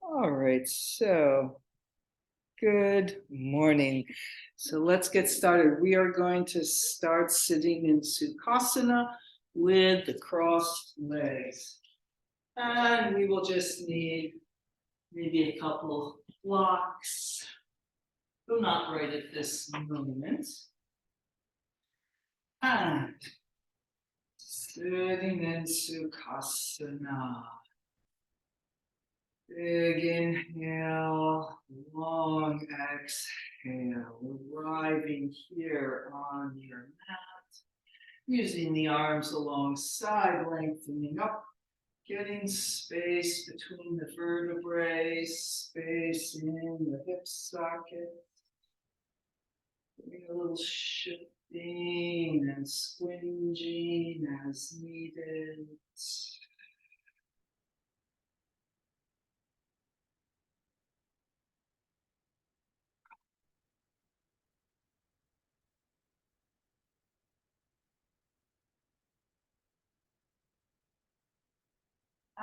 All right, so good morning. So let's get started. We are going to start sitting in Sukhasana with the crossed legs. And we will just need maybe a couple blocks, but not right at this moment. And sitting in Sukhasana. Big inhale, long exhale, arriving here on your mat, using the arms alongside, lengthening up, getting space between the vertebrae, space in the hip socket, doing a little shifting and squinging as needed.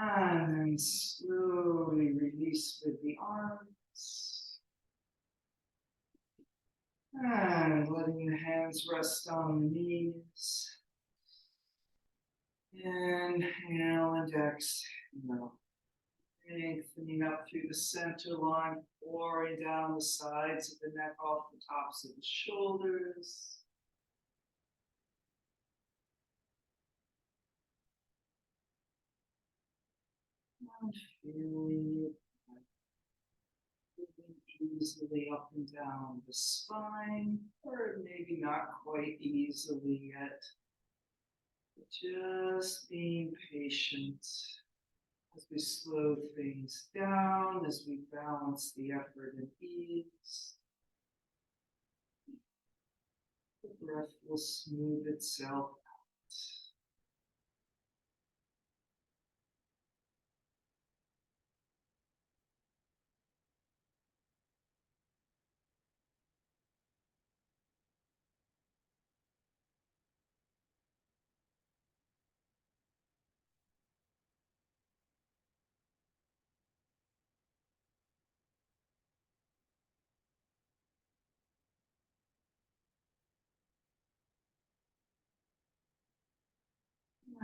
And then slowly release with the arms. And letting the hands rest on the knees. Inhale and exhale. Lengthening up through the center line, pouring down the sides of the neck off the tops of the shoulders. And feeling easily up and down the spine, or maybe not quite easily yet. But just being patient as we slow things down, as we balance the effort and ease. The breath will smooth itself out.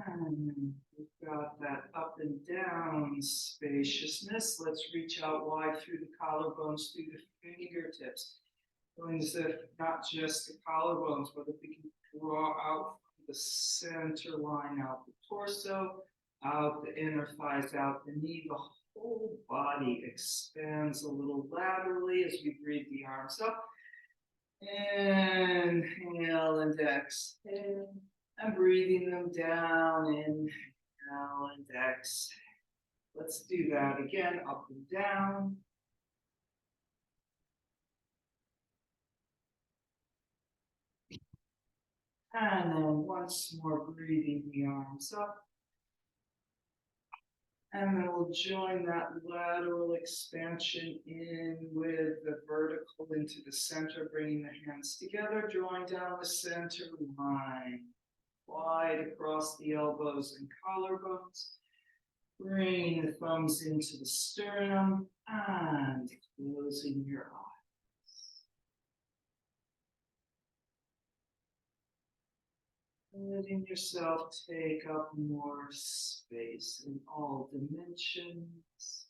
And we've got that up and down spaciousness. Let's reach out wide through the collarbones, through the fingertips. Feeling as if not just the collarbones, but if we can draw out from the center line, out the torso, out the inner thighs, out the knee, the whole body expands a little laterally as we breathe the arms up. Inhale and exhale. And breathing them down, inhale and exhale. Let's do that again, up and down. And then once more, breathing the arms up. And then we'll join that lateral expansion in with the vertical into the center, bringing the hands together, drawing down the center line, wide across the elbows and collarbones. Bring the thumbs into the sternum and closing your eyes. Letting yourself take up more space in all dimensions.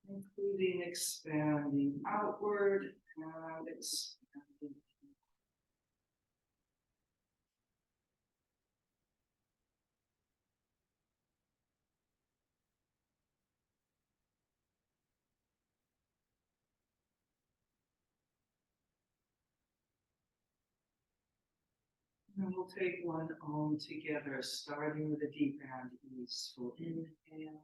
Including expanding outward and expanding. And we'll take one Om together, starting with a deep and easeful inhale.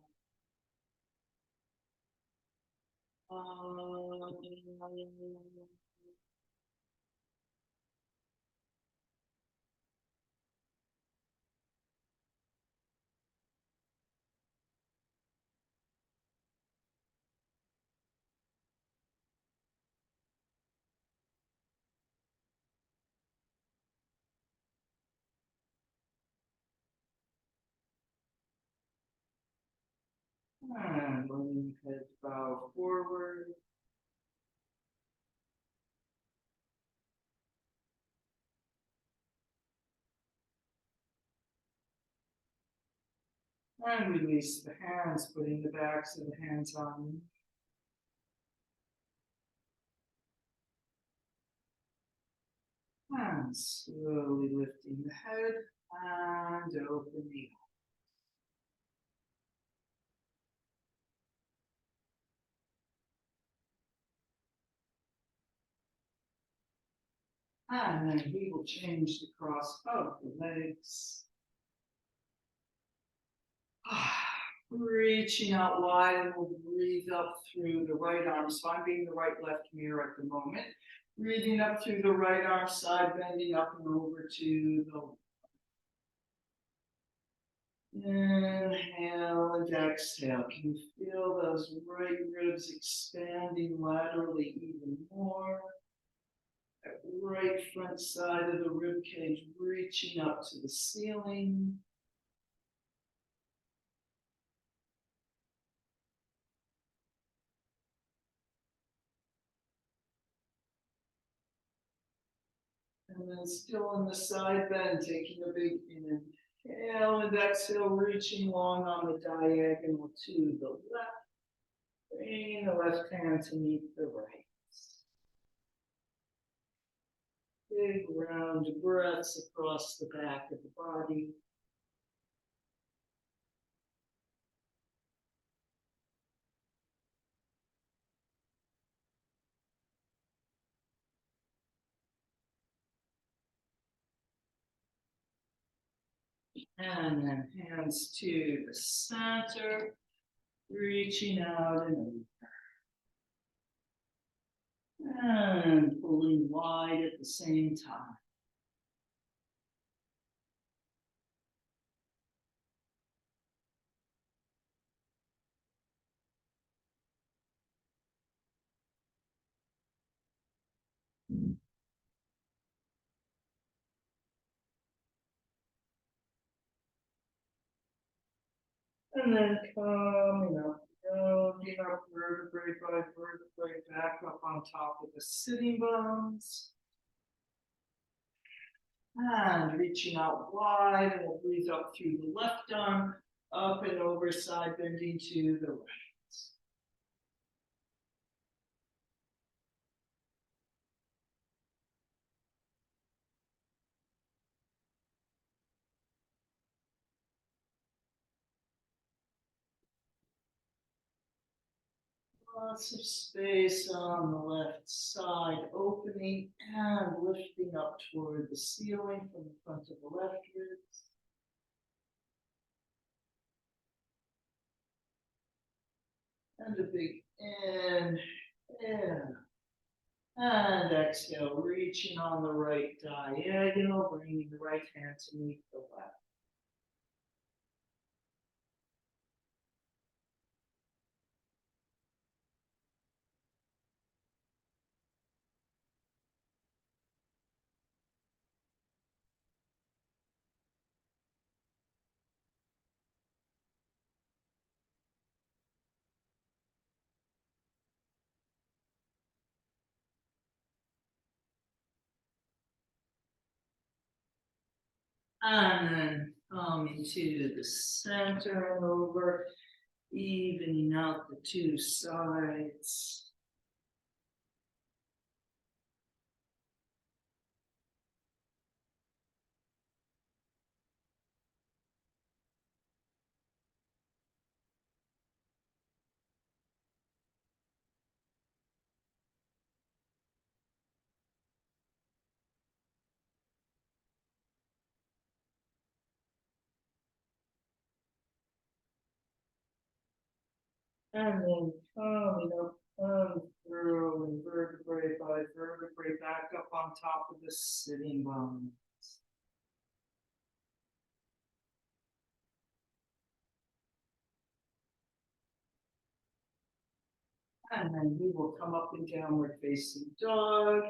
And letting the head bow forward. And release the hands, putting the backs of the hands on. And slowly lifting the head and open the eyes. And then we will change the cross of the legs. Reaching out wide, and we'll breathe up through the right arm. So I'm being the right left mirror at the moment. Breathing up through the right arm side, bending up and over to the inhale and exhale. Can you feel those right ribs expanding laterally even more? That right front side of the rib cage reaching up to the ceiling. And then still on the side bend, taking a big inhale and exhale, reaching long on the diagonal to the left. Bring the left hand to meet the right. Big round breaths across the back of the body. And then hands to the center, reaching out and over. And pulling wide at the same time. And then coming up, rounding up vertebrae by vertebrae, back up on top of the sitting bones. And reaching out wide, and we'll breathe up through the left arm, up and over, side bending to the right. Lots of space on the left side, opening and lifting up toward the ceiling from the front of the left ribs. And a big inhale. And exhale, reaching on the right diagonal, bringing the right hand to meet the left. And then coming to the center and over, evening out the two sides. And then coming up and through and vertebrae by vertebrae, back up on top of the sitting bones. And then we will come up in downward facing dog,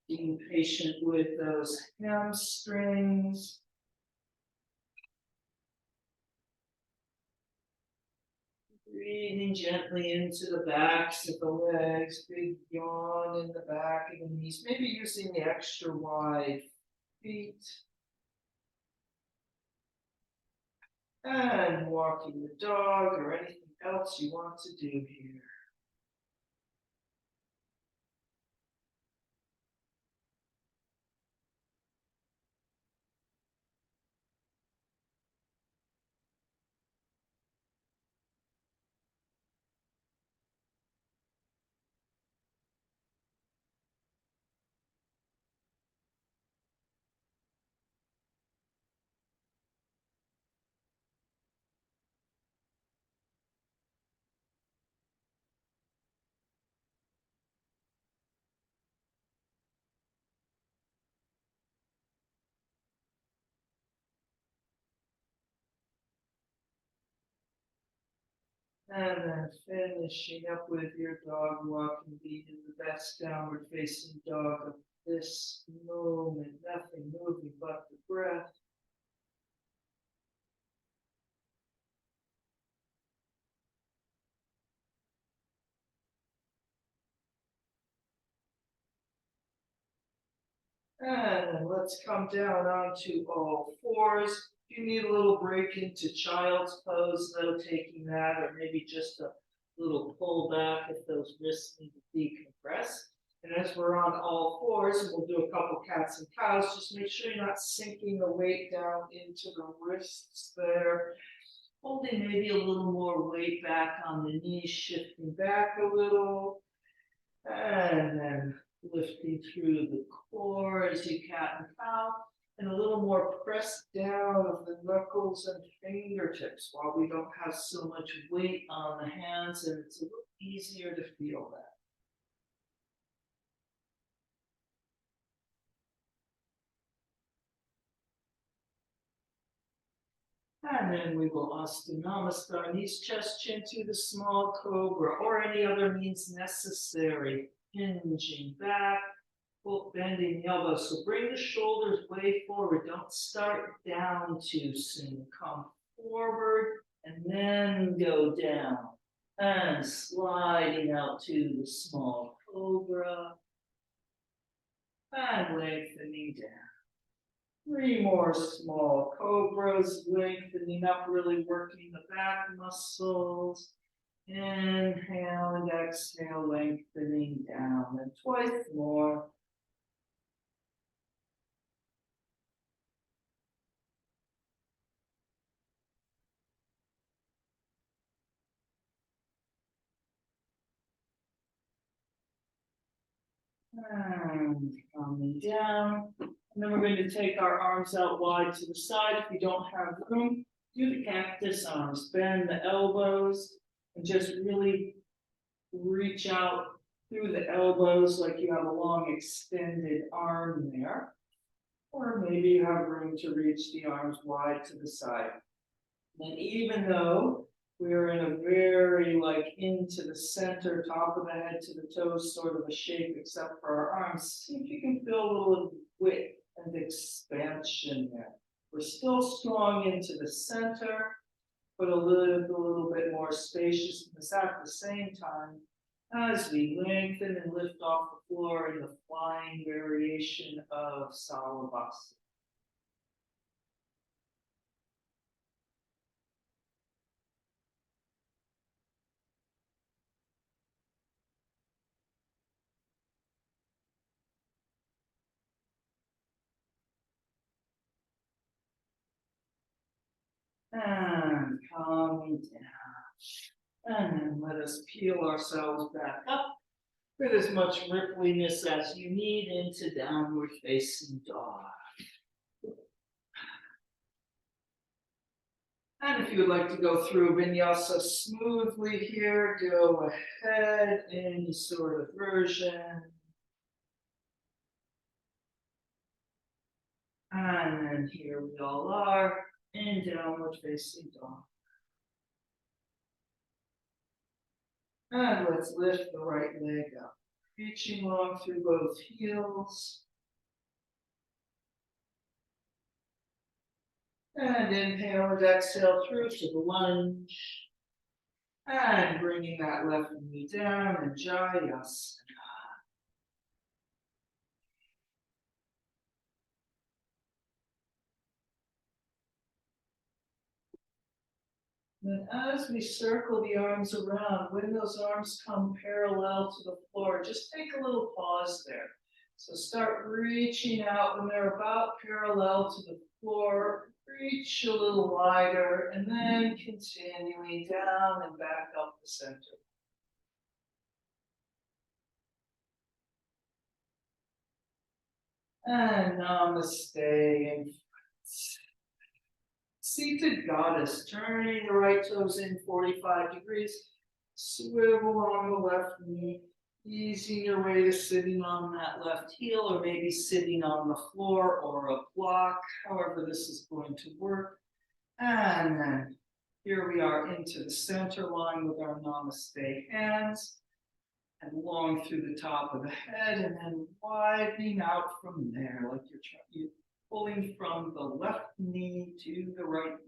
being patient with those hamstrings. Breathing gently into the backs of the legs, big yawn in the back of the knees, maybe using the extra wide feet. And walking the dog or anything else you want to do here. And then finishing up with your dog walking, being in the best downward facing dog of this moment, nothing moving but the breath. And then let's come down onto all fours. If you need a little break into child's pose, though, taking that, or maybe just a little pull back if those wrists need to decompress. And as we're on all fours, and we'll do a couple cats and cows, just make sure you're not sinking the weight down into the wrists there. Holding maybe a little more weight back on the knees, shifting back a little. And then lifting through the core as you cat and cow. And a little more press down of the knuckles and fingertips while we don't have so much weight on the hands, and it's a little easier to feel that. And then we will Namaste our knees, chest, chin to the small cobra, or any other means necessary. Hinging back, bending the elbows. So bring the shoulders way forward. Don't start down too soon. Come forward and then go down. And sliding out to the small cobra. And lengthening down. 3 more small cobras, lengthening up, really working the back muscles. Inhale and exhale, lengthening down. And twice more. And coming down. And then we're going to take our arms out wide to the side. If you don't have room, do the cactus arms. Bend the elbows and just really reach out through the elbows like you have a long extended arm there. Or maybe you have room to reach the arms wide to the side. And even though we're in a very into the center, top of the head to the toes sort of a shape, except for our arms, see if you can feel a little width and expansion there. We're still strong into the center, but a little bit more spaciousness at the same time as we lengthen and lift off the floor in the flying variation of Salabhasa. And calming down. And then let us peel ourselves back up with as much rippliness as you need into downward facing dog. And if you would like to go through vinyasa smoothly here, go ahead, any sort of version. And then here we all are in downward facing dog. And let's lift the right leg up, reaching long through both heels. And inhale and exhale through to the lunge. And bringing that left knee down and Jayasana. And as we circle the arms around, when those arms come parallel to the floor, just take a little pause there. So start reaching out when they're about parallel to the floor. Reach a little wider and then continuing down and back up the center. And Namaste and seated goddess, turning the right toes in 45 degrees, swivel on the left knee, easing your way to sitting on that left heel or maybe sitting on the floor or a block, however this is going to work. And then here we are into the center line with our Namaste hands and long through the top of the head and then widening out from there like you're pulling from the left knee to the right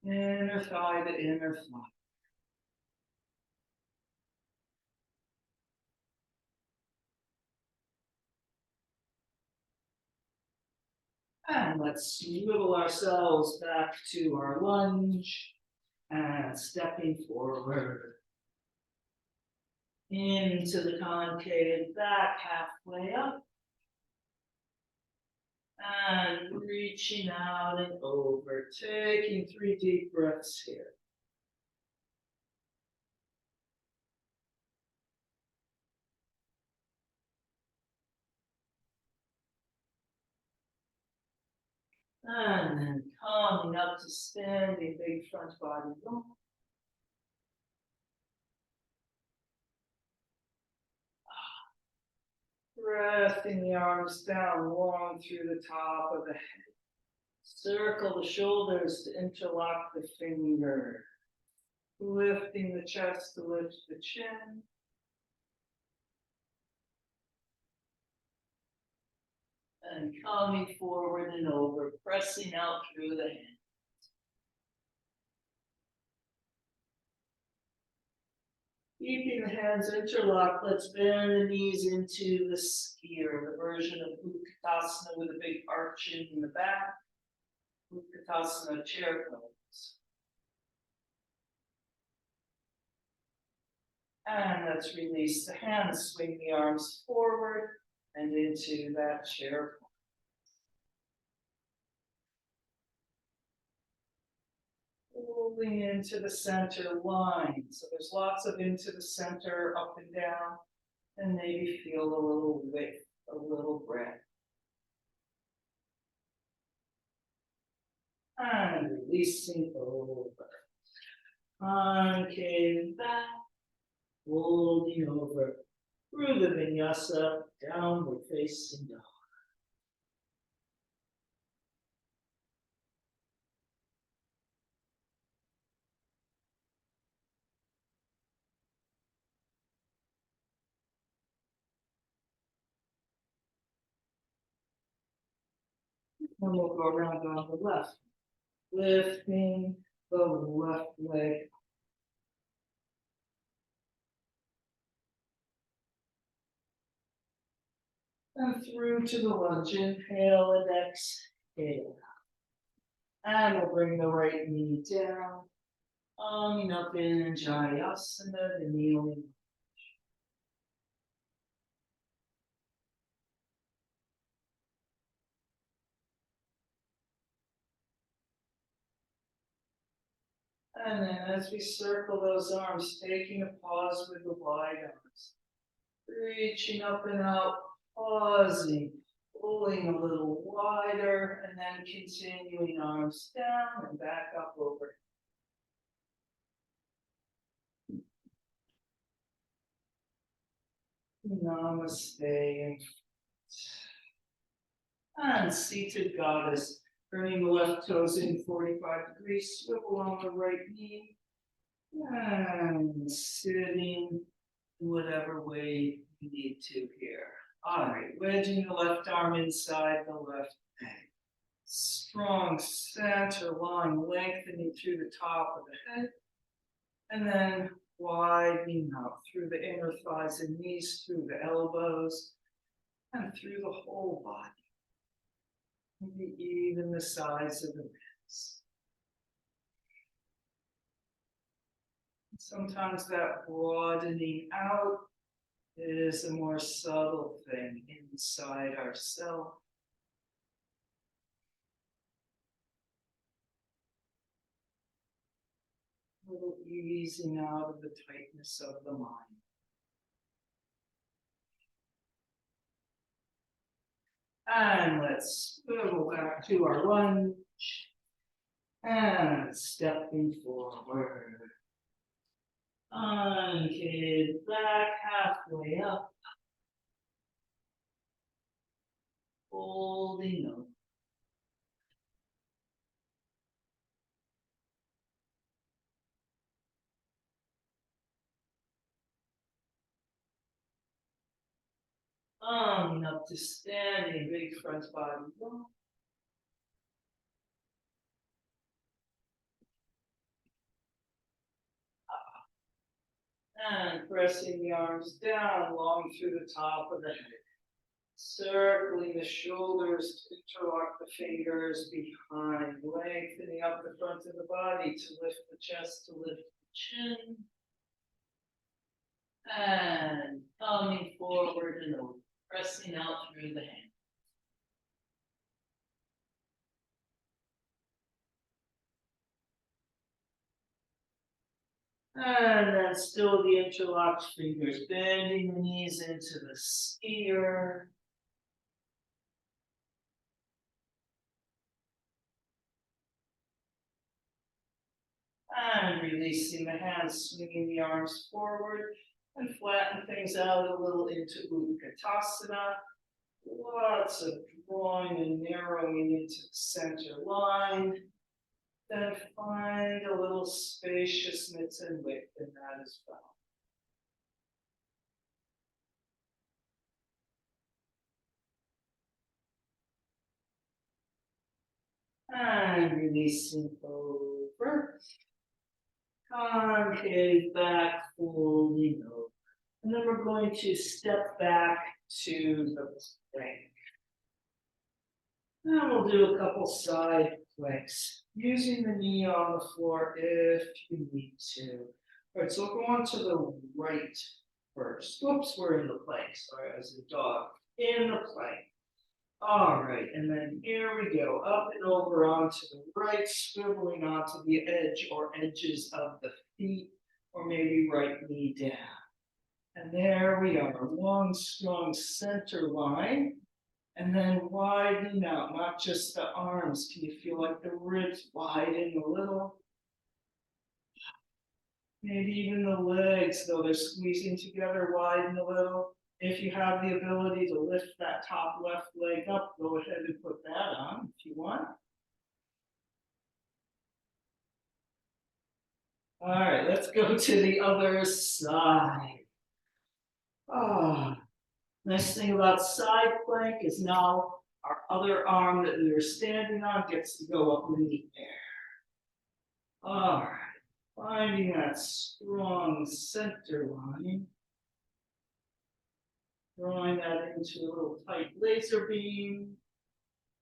knee. Inner thigh to inner thigh. And let's swivel ourselves back to our lunge and stepping forward into the concave back halfway up. And reaching out and over, taking 3 deep breaths here. And then coming up to standing, big front body long. Pressing the arms down long through the top of the head. Circle the shoulders to interlock the finger. Lifting the chest to lift the chin. And coming forward and over, pressing out through the hands. Keeping the hands interlocked, let's bend the knees into the skier, the version of Utkatasana with a big arch in the back. Utkatasana chair pose. And let's release the hands, swing the arms forward and into that chair pose. Moving into the center line. So there's lots of into the center, up and down, and maybe feel a little width, a little breath. And releasing over. Concave back, folding over. Through the vinyasa, downward facing dog. And we'll go around on the left. Lifting the left leg. And through to the lunge. Inhale and exhale. And we'll bring the right knee down. Arming up in Jayasana, the kneeling. And then as we circle those arms, taking a pause with the wide arms. Reaching up and out, pausing, pulling a little wider, and then continuing arms down and back up over. Namaste. And seated goddess, turning the left toes in 45 degrees, swivel on the right knee, and sitting whatever way you need to here. All right, wedging the left arm inside the left leg. Strong center line, lengthening through the top of the head. And then widening out through the inner thighs and knees, through the elbows, and through the whole body. Maybe even the size of the ribs. Sometimes that broadening out is a more subtle thing inside ourselves. A little easing out of the tightness of the mind. And let's swivel back to our lunge. And stepping forward. Concave back, halfway up. Holding up. Up to standing, big front body. And pressing the arms down, long through the top of the head. Circling the shoulders to interlock the fingers behind, lengthening up the front of the body to lift the chest, to lift the chin. And coming forward and over, pressing out through the hand. And then still the interlocked fingers, bending the knees into the sphere. And releasing the hands, swinging the arms forward and flatten things out a little into Utkatasana. Lots of drawing and narrowing into the center line. Then find a little spaciousness and width in that as well. And releasing over. Concave back, folding over. And then we're going to step back to the plank. And we'll do a couple side planks, using the knee on the floor if you need to. All right, so we'll go on to the right first. Oops, we're in the plank. Sorry, as a dog. In the plank. All right, and then here we go, up and over onto the right, swiveling onto the edge or edges of the feet, or maybe right knee down. And there we are, long, strong center line, and then widening out, not just the arms. Can you feel like the ribs widen a little? Maybe even the legs, though they're squeezing together, widen a little. If you have the ability to lift that top left leg up, go ahead and put that on if you want. All right, let's go to the other side. Nice thing about side plank is now our other arm that we were standing on gets to go up in the air. All right, finding that strong center line. Drawing that into a little tight laser beam.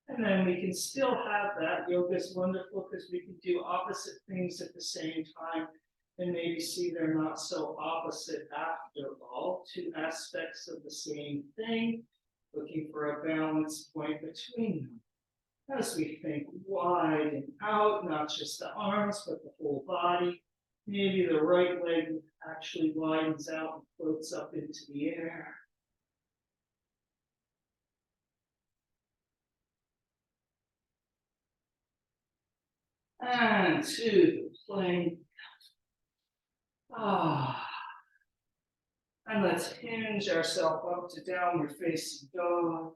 And then we can still have that. Yoga is wonderful because we can do opposite things at the same time and maybe see they're not so opposite after all. Two aspects of the same thing, looking for a balance point between them. As we think wide and out, not just the arms, but the whole body. Maybe the right leg actually widens out and floats up into the air. And to the plank. And let's hinge ourselves up to downward facing dog.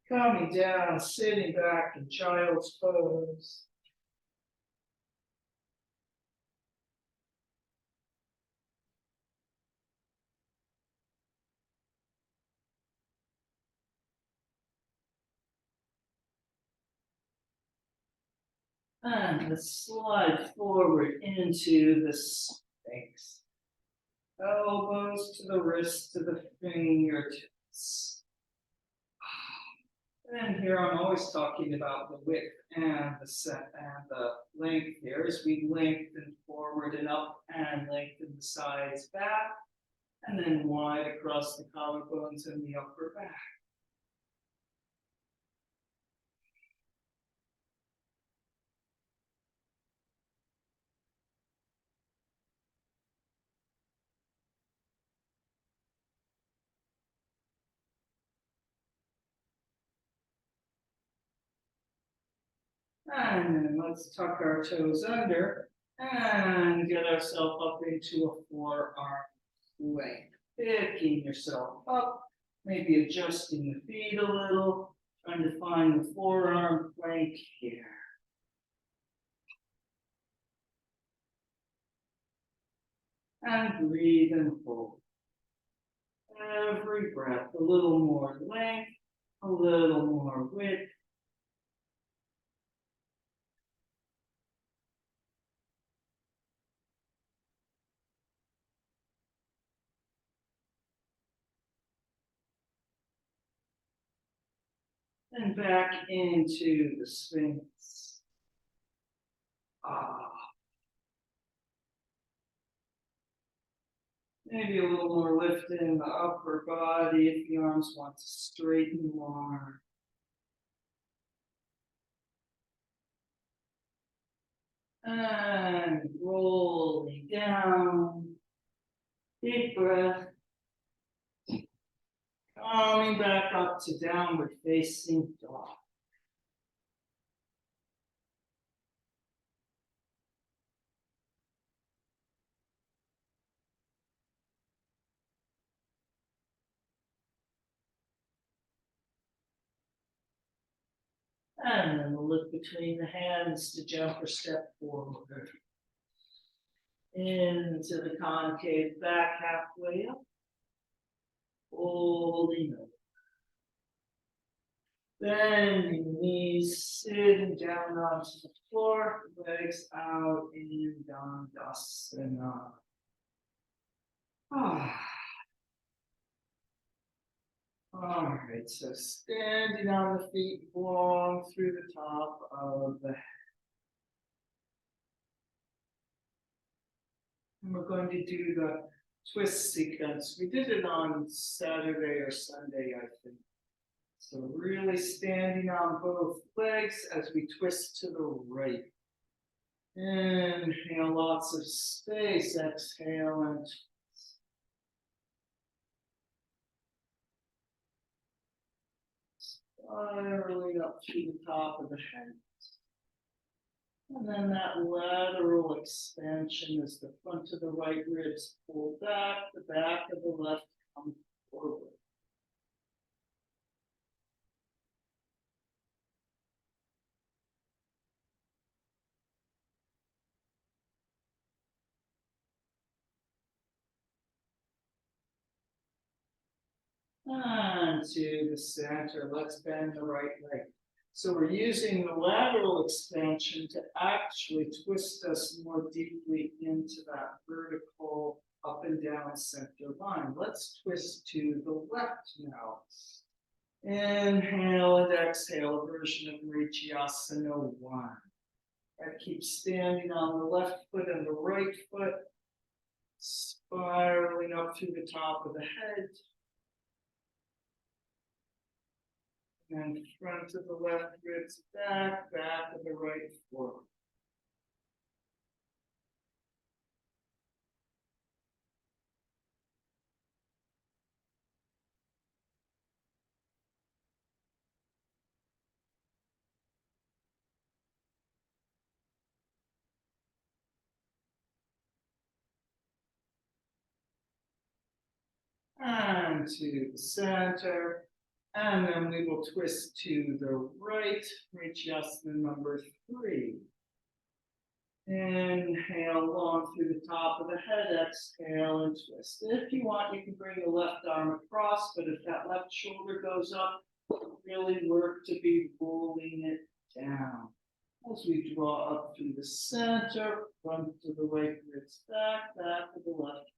Coming down, sitting back in child's pose. And let's slide forward into the Sphinx. Elbows to the wrists, to the fingertips. And here I'm always talking about the width and the set and the length here as we lengthen forward and up and lengthen the sides back, and then wide across the collarbones and the upper back. And then let's tuck our toes under and get ourselves up into a forearm plank. Picking yourself up, maybe adjusting the feet a little, trying to find the forearm plank here. And breathe and hold. Every breath, a little more length, a little more width. And back into the Sphinx. Maybe a little more lift in the upper body if the arms want to straighten more. And rolling down. Deep breath. Coming back up to downward facing dog. And then we'll look between the hands to jump or step forward. Into the concave back halfway up. Holding up. Bending knees, sitting down onto the floor, legs out in Dandasana. All right, so standing on the feet long through the top of the head. And we're going to do the twist sequence. We did it on Saturday or Sunday, I think. So really standing on both legs as we twist to the right. Inhale, lots of space. Exhale and twist. Spiraling up through the top of the head. And then that lateral expansion as the front of the right ribs pull back, the back of the left comes forward. And to the center, let's bend the right leg. So we're using the lateral expansion to actually twist us more deeply into that vertical up and down center line. Let's twist to the left now. Inhale and exhale, version of Vrichiyasana 1. I keep standing on the left foot and the right foot, spiraling up through the top of the head. And front of the left ribs back, back of the right forward. And to the center. And then we will twist to the right, Vrichiyasana number 3. Inhale long through the top of the head, exhale and twist. If you want, you can bring the left arm across, but if that left shoulder goes up, really work to be rolling it down. As we draw up through the center, front to the right, ribs back, back to the left.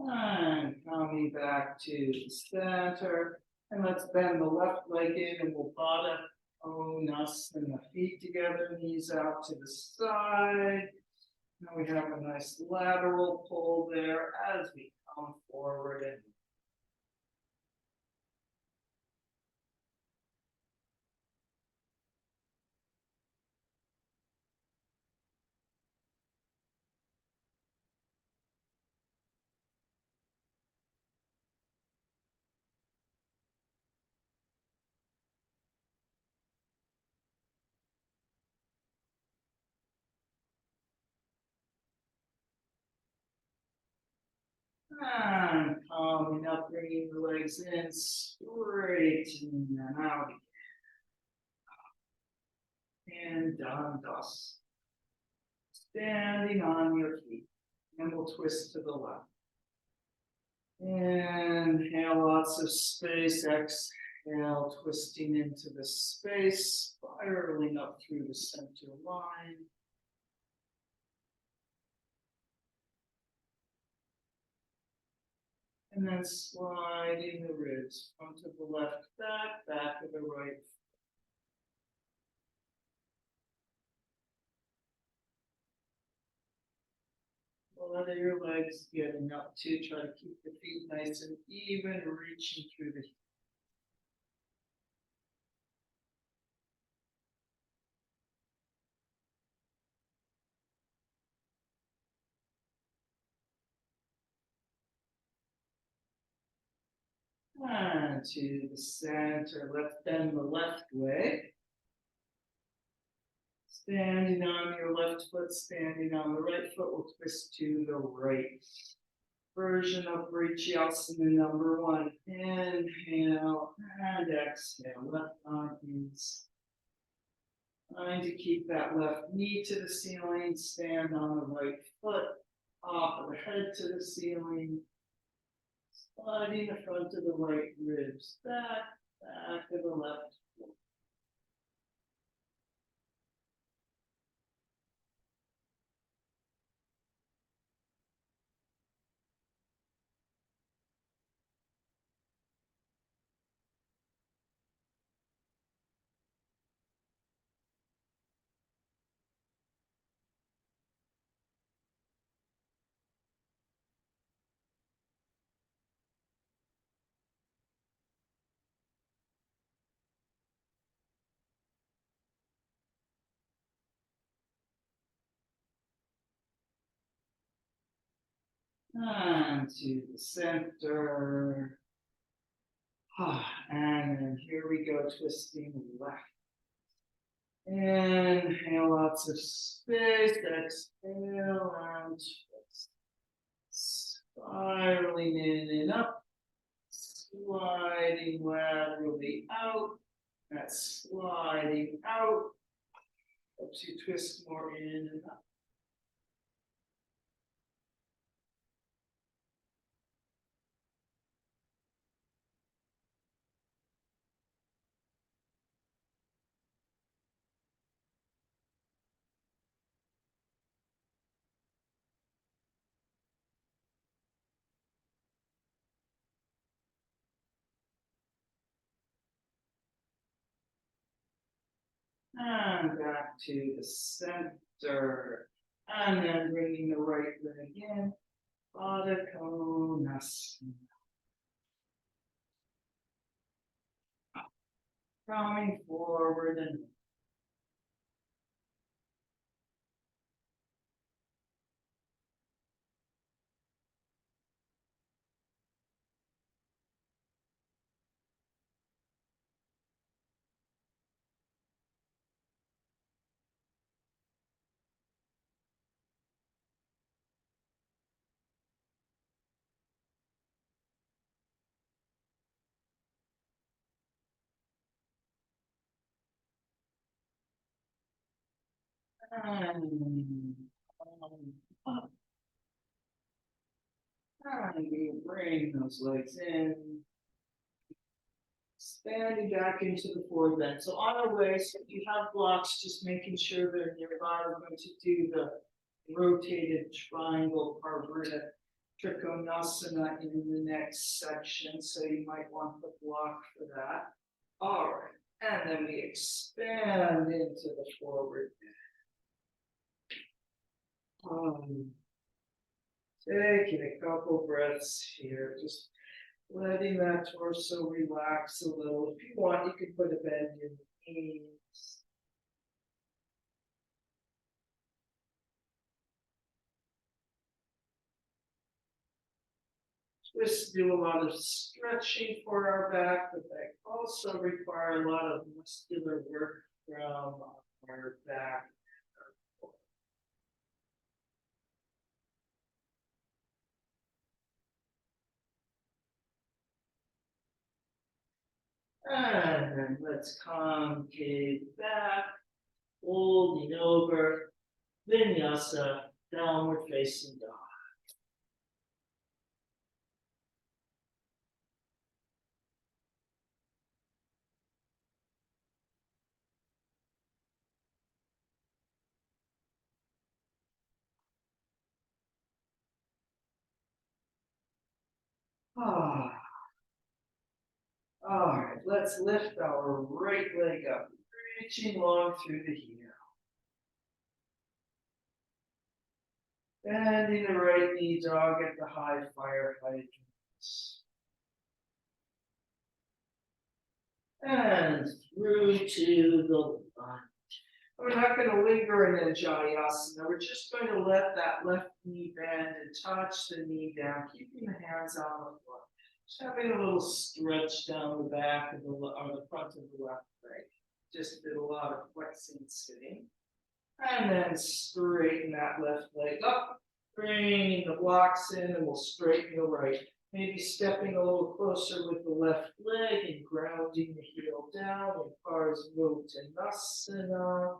And coming back to the center. And let's bend the left leg in and we'll bada us and the feet together, knees out to the side. Now we have a nice lateral pull there as we come forward and coming up, bringing the legs in, straightening them out. And down dust. Standing on your feet. And we'll twist to the left. Inhale, lots of space. Exhale, twisting into the space, spiraling up through the center line. And then sliding the ribs front to the left, back, back to the right. Whether your legs getting up to try to keep the feet nice and even, reaching through the and to the center. Let's bend the left way. Standing on your left foot, standing on the right foot, we'll twist to the right. Version of Vrichiyasana number 1. Inhale and exhale. Left arm is. Trying to keep that left knee to the ceiling. Stand on the right foot. Top of the head to the ceiling. Sliding the front of the right ribs back, back to the left. And to the center. And then here we go, twisting left. Inhale, lots of space. Exhale and twist. Spiraling in and up. Sliding laterally out. That's sliding out. Helps you twist more in and up. And back to the center. And then bringing the right leg in. Baddha Konasana. Coming forward and And up. And we bring those legs in. Expanding back into the forward bend. So on our way, so if you have blocks, just making sure they're nearby. We're going to do the rotated triangle Parvrita Trikonasana in the next section. So you might want the block for that. All right. And then we expand into the forward bend. Taking a couple breaths here, just letting that torso relax a little. If you want, you can put a bend in the knees. Twists do a lot of stretching for our back, but they also require a lot of muscular work from our back. And then let's concave back, folding over, vinyasa, downward facing dog. Ah. All right, let's lift our right leg up, reaching long through the heel. Bending the right knee, dog at the high fire hydrants. And through to the lunge. We're not going to linger in Jayasana. We're just going to let that left knee bend and touch the knee down, keeping the hands on the floor. Just having a little stretch down the back of or the front of the left leg. Just did a lot of flexing sitting. And then straighten that left leg up, bringing the blocks in, and we'll straighten the right. Maybe stepping a little closer with the left leg and grounding the heel down in Parsvottanasana.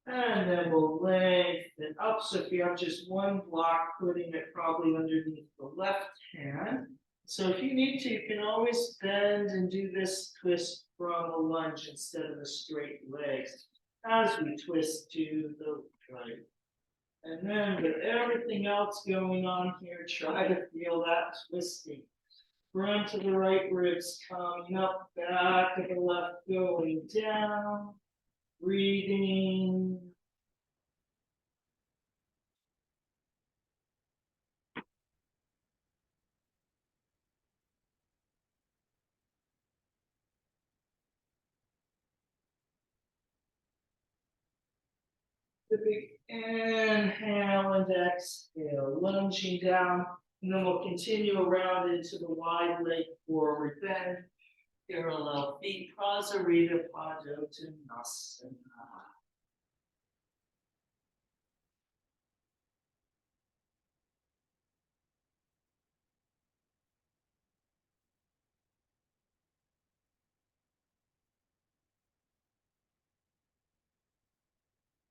And then we'll lengthen up. So if you have just one block, putting it probably underneath the left hand. So if you need to, you can always bend and do this twist from a lunge instead of the straight legs as we twist to the right. And then with everything else going on here, try to feel that twisting. Front of the right ribs coming up, back of the left going down. Breathing. The big inhale and exhale, lunging down, and then we'll continue around into the wide leg forward bend. Parallel feet, Prasarita Padottanasana.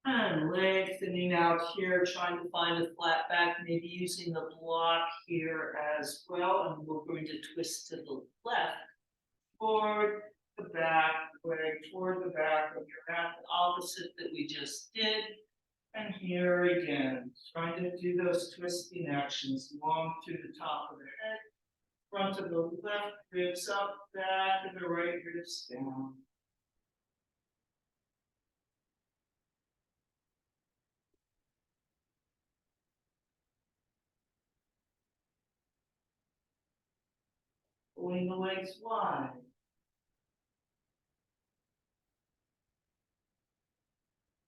And lengthening out here, trying to find a flat back, maybe using the block here as well. And we're going to twist to the left, forward, the back, leg toward the back of your mat, the opposite that we just did. And here again, trying to do those twisting actions long through the top of the head, front of the left ribs up, back of the right ribs down. Pulling the legs wide.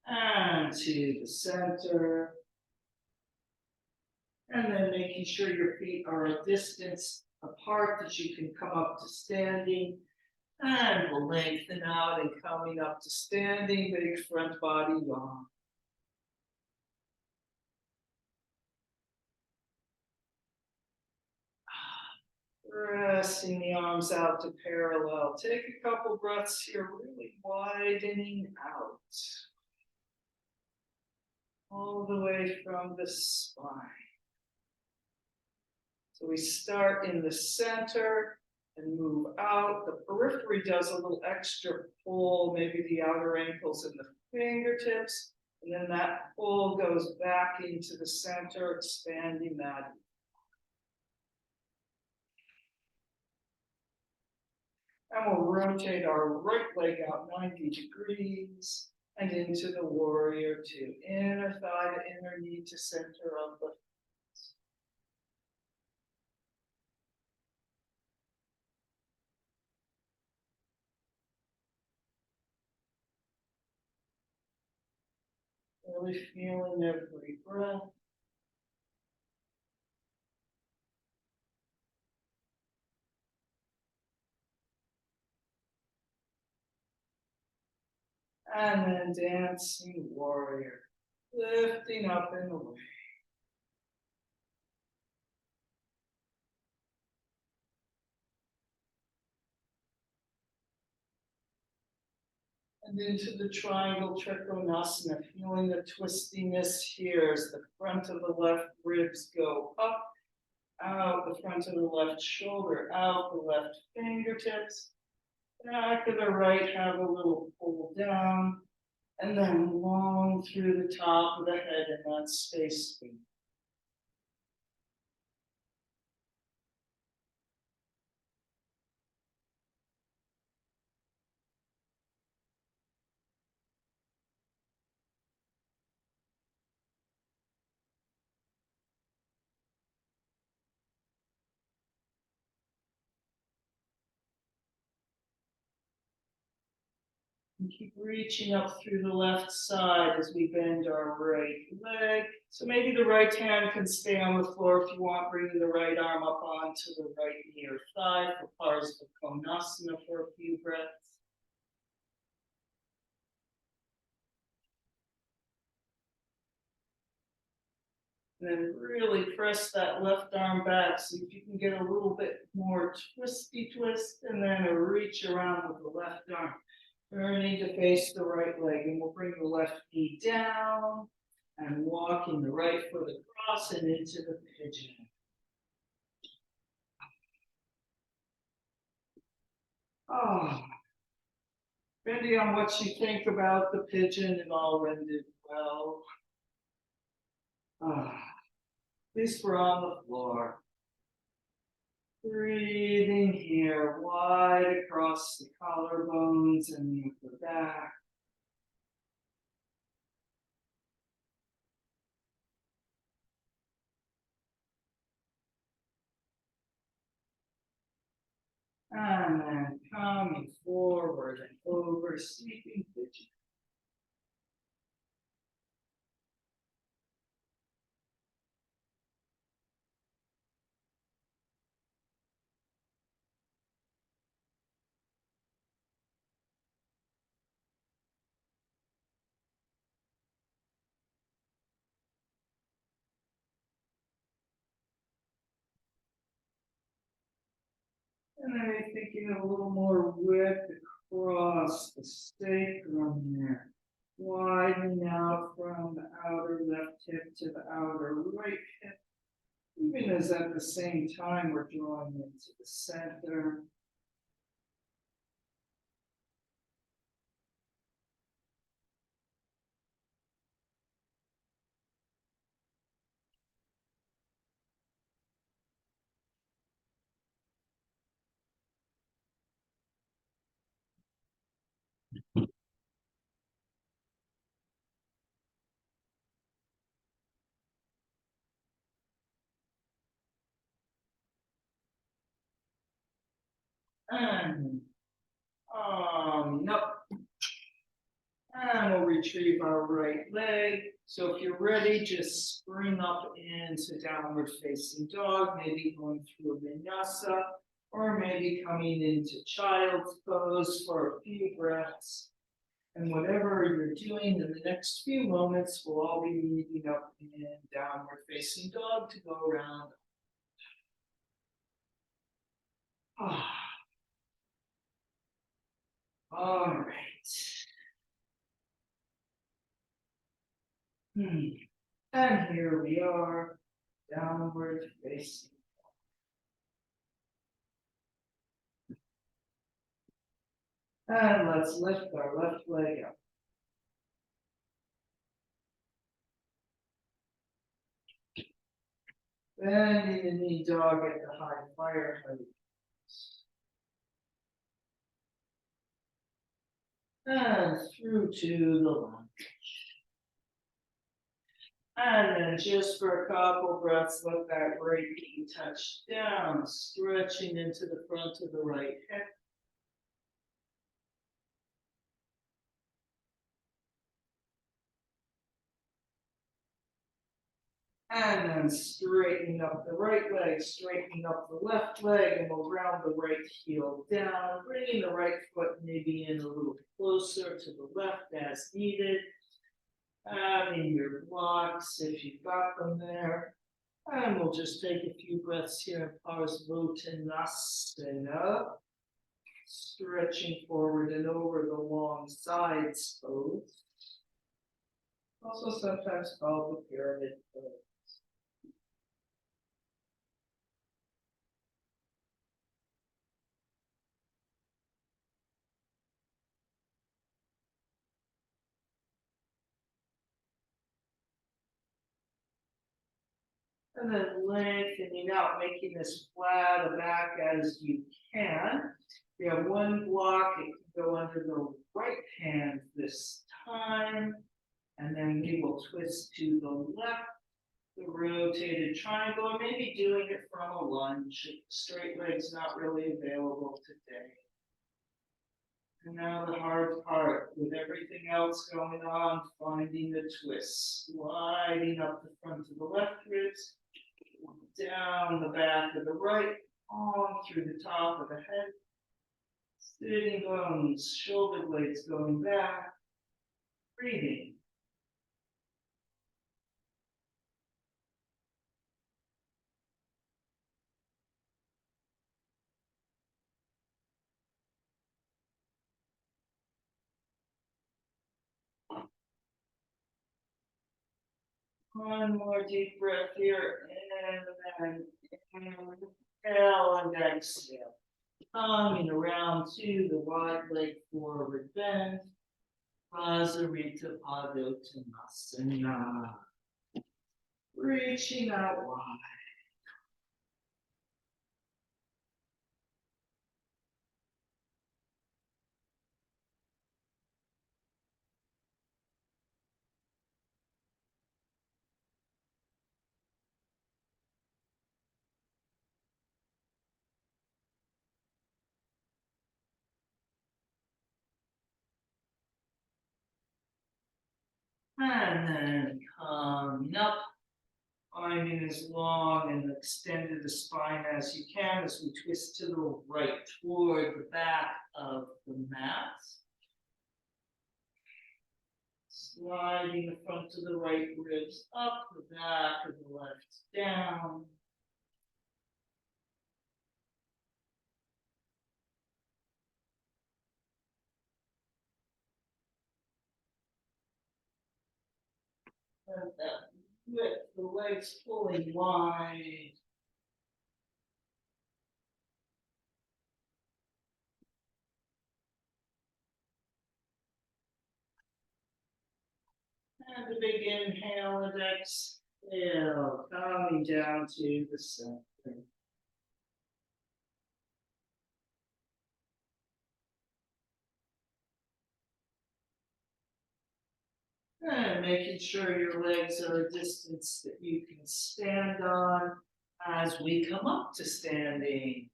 And to the center. And then making sure your feet are a distance apart that you can come up to standing. And we'll lengthen out and coming up to standing, big front body yawn. Pressing the arms out to parallel. Take a couple breaths here, really widening out. All the way from the spine. So we start in the center and move out. The periphery does a little extra pull, maybe the outer ankles and the fingertips. And then that pull goes back into the center, expanding that. And we'll rotate our right leg out 90 degrees and into the warrior two. Inner thigh to inner knee to center of the really feeling every breath. And then dancing warrior, lifting up and away. And into the triangle trikonasana, feeling the twistiness here as the front of the left ribs go up, out, the front of the left shoulder, out, the left fingertips. Back of the right, have a little pull down, and then long through the top of the head in that space. And keep reaching up through the left side as we bend our right leg. So maybe the right hand can stay on the floor if you want, bringing the right arm up onto the right knee or thigh for Parsvakonasana for a few breaths. And then really press that left arm back, see if you can get a little bit more twisty twist, and then a reach around with the left arm. Turning to face the right leg, and we'll bring the left knee down and walking the right foot across and into the pigeon. Oh, depending on what you think about the pigeon, it all ended well. At least we're on the floor. Breathing here, wide across the collarbones and the upper back. And then coming forward and over, sleeping pigeon. And then I'm thinking of a little more width across the sacrum there. Widening out from the outer left hip to the outer right hip. Even as at the same time we're drawing into the center. And up. And we'll retrieve our right leg. So if you're ready, just spring up into downward facing dog, maybe going through a vinyasa, or maybe coming into child's pose for a few breaths. And whatever you're doing in the next few moments, we'll all be moving up in downward facing dog to go around. All right. And here we are, downward facing. And let's lift our left leg up. Bending the knee dog at the high fire height. And through to the lunge. And then just for a couple breaths, let that right knee touch down, stretching into the front of the right hip. And then straightening up the right leg, straightening up the left leg, and we'll round the right heel down, bringing the right foot maybe in a little closer to the left as needed. Having your blocks if you've got them there. And we'll just take a few breaths here in Parsvottanasana. Stretching forward and over the long sides pose. Also sometimes called the pyramid pose. And then lengthening out, making this flat back as you can. We have one block, it can go under the right hand this time. And then we will twist to the left, the rotated triangle, or maybe doing it from a lunge. Straight leg's not really available today. And now the hard part, with everything else going on, finding the twist, sliding up the front of the left ribs, down the back of the right, on through the top of the head, sitting bones, shoulder blades going back, breathing. One more deep breath here, and then inhale and exhale. Coming around to the wide leg forward bend. Prasarita Padottanasana. Reaching out wide. And then coming up, finding as long and extended the spine as you can as we twist to the right toward the back of the mat. Sliding the front of the right ribs up, the back of the left down. And then with the legs pulling wide. And a big inhale and exhale, coming down to the center. And making sure your legs are a distance that you can stand on as we come up to standing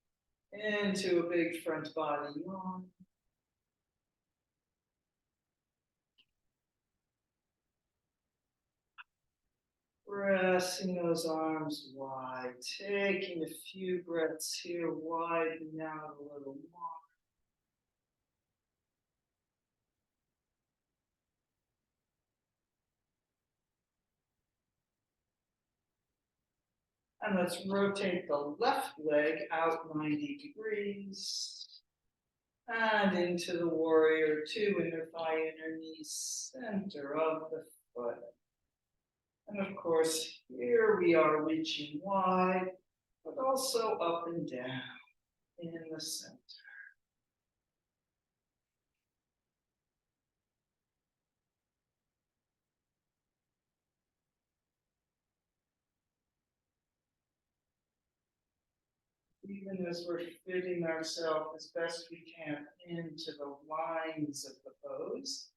into a big front body yawn. Pressing those arms wide, taking a few breaths here, widening out a little more. And let's rotate the left leg out 90 degrees. And into the warrior two, inner thigh, inner knee, center of the foot. And of course, here we are reaching wide, but also up and down in the center. Even as we're fitting ourselves as best we can into the lines of the pose,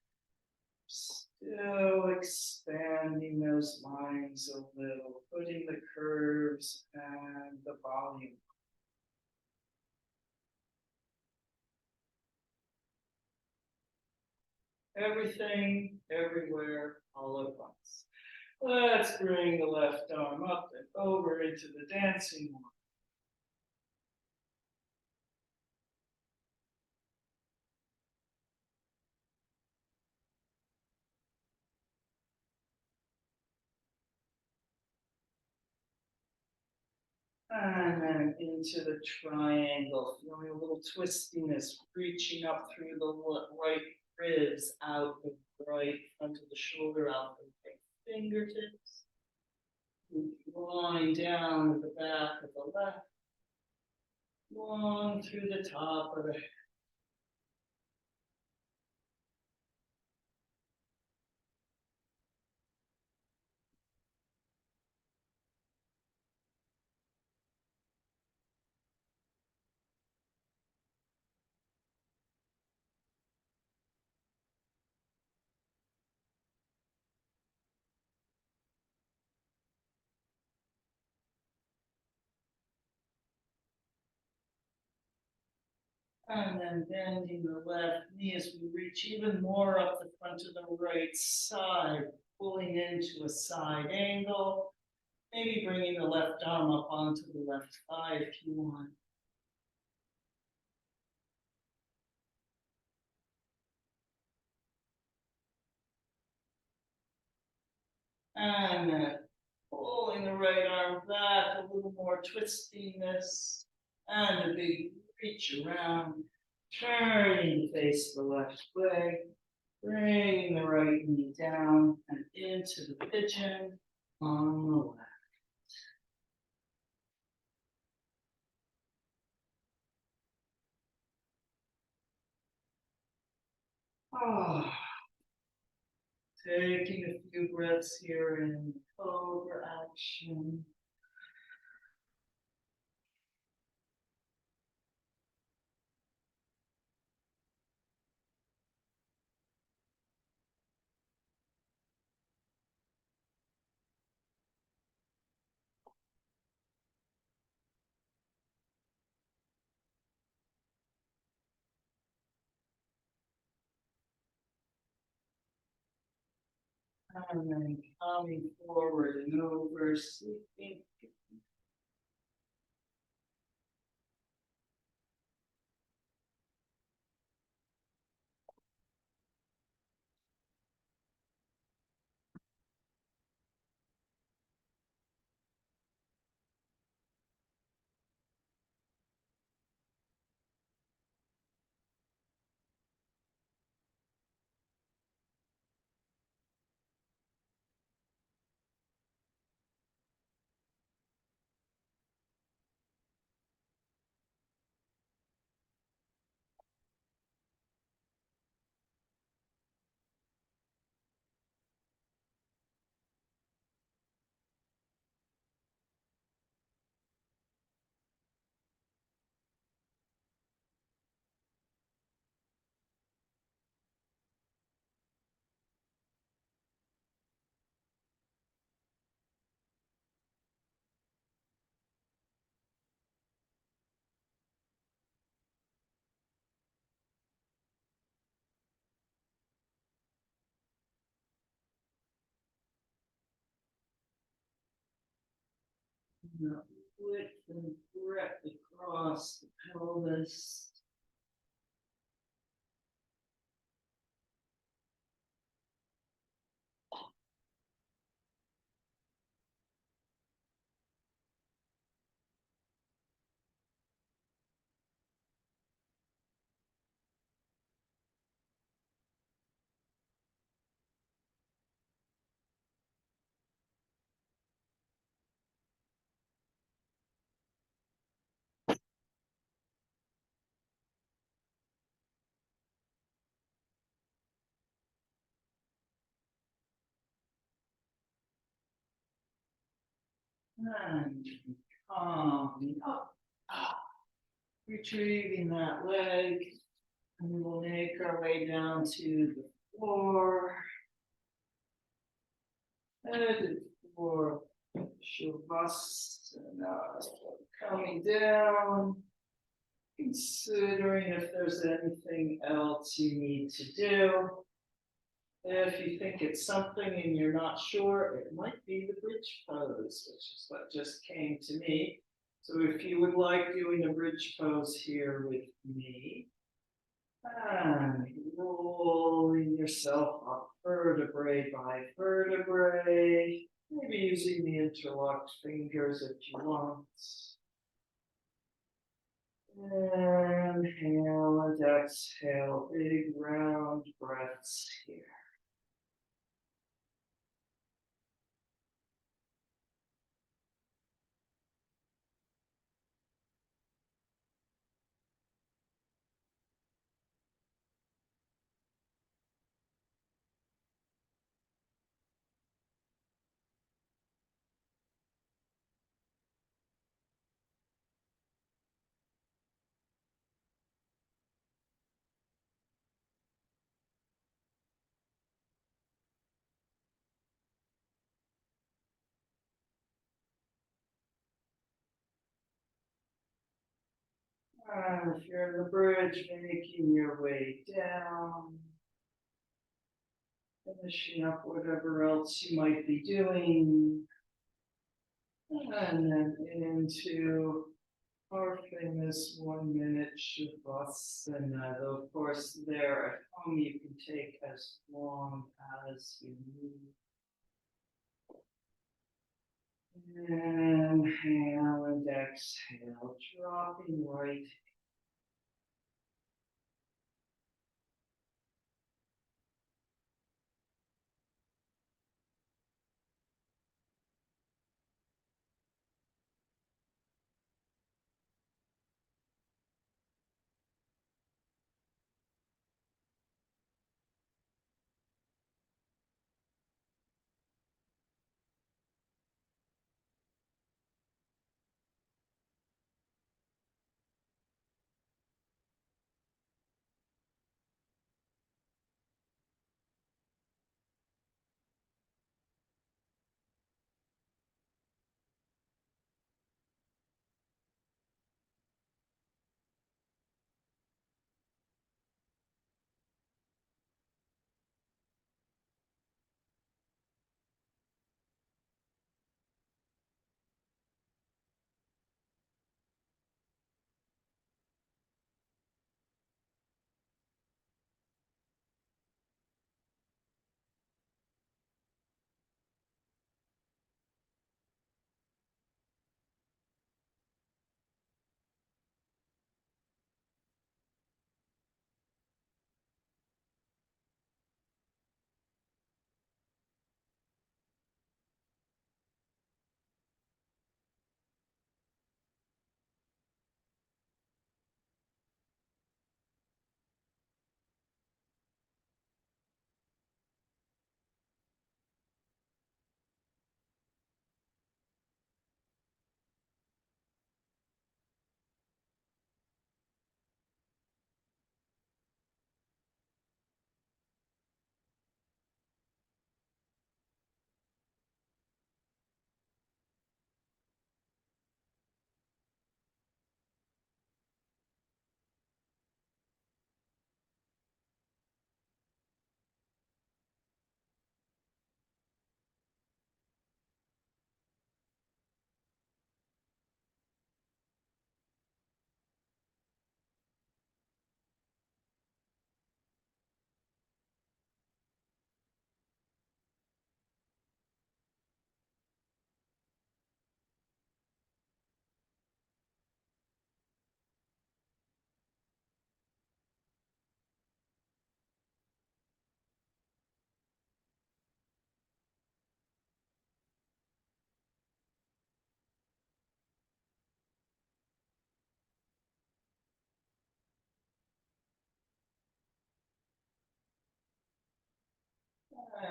still expanding those lines a little, putting the curves and the volume. Everything, everywhere, all at once. Let's bring the left arm up and over into the dancing one. And then into the triangle, feeling a little twistiness, reaching up through the right ribs, out the right front of the shoulder, out the fingertips. Line down the back of the left, long through the top of the head. And then bending the left knee as we reach even more up the front of the right side, pulling into a side angle. Maybe bringing the left arm up onto the left thigh if you want. And then pulling the right arm back, a little more twistiness, and a big reach around, turning to face the left leg, bringing the right knee down and into the pigeon on the left. Oh, taking a few breaths here in cobra action. And then coming forward and over, sleeping. Width and breadth across the pelvis. And coming up. Retrieving that leg. And we will make our way down to the floor. Headed for Shavasana. Coming down. Considering if there's anything else you need to do. If you think it's something and you're not sure, it might be the bridge pose, which is what just came to me. So if you would like doing a bridge pose here with me, and rolling yourself up vertebrae by vertebrae, maybe using the interlocked fingers if you want. Inhale and exhale, big round breaths here. And if you're in the bridge, making your way down, finishing up whatever else you might be doing, and then into our famous 1 minute Shavasana. Though, of course, there at home you can take as long as you need. Inhale and exhale, dropping right.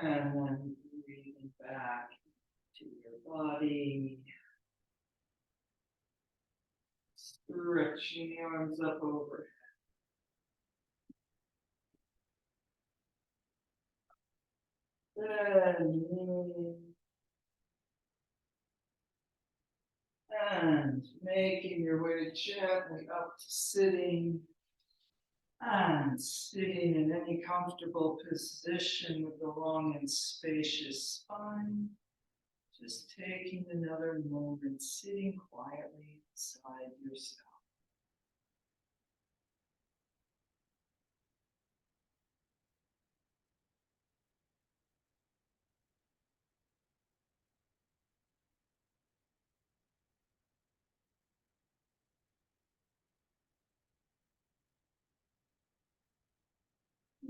And then breathing back to your body. Stretching the arms up over. And making your way gently up to sitting. And sitting in any comfortable position with a long and spacious spine. Just taking another moment, sitting quietly inside yourself.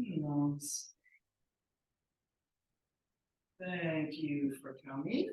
Namaste. Thank you for coming.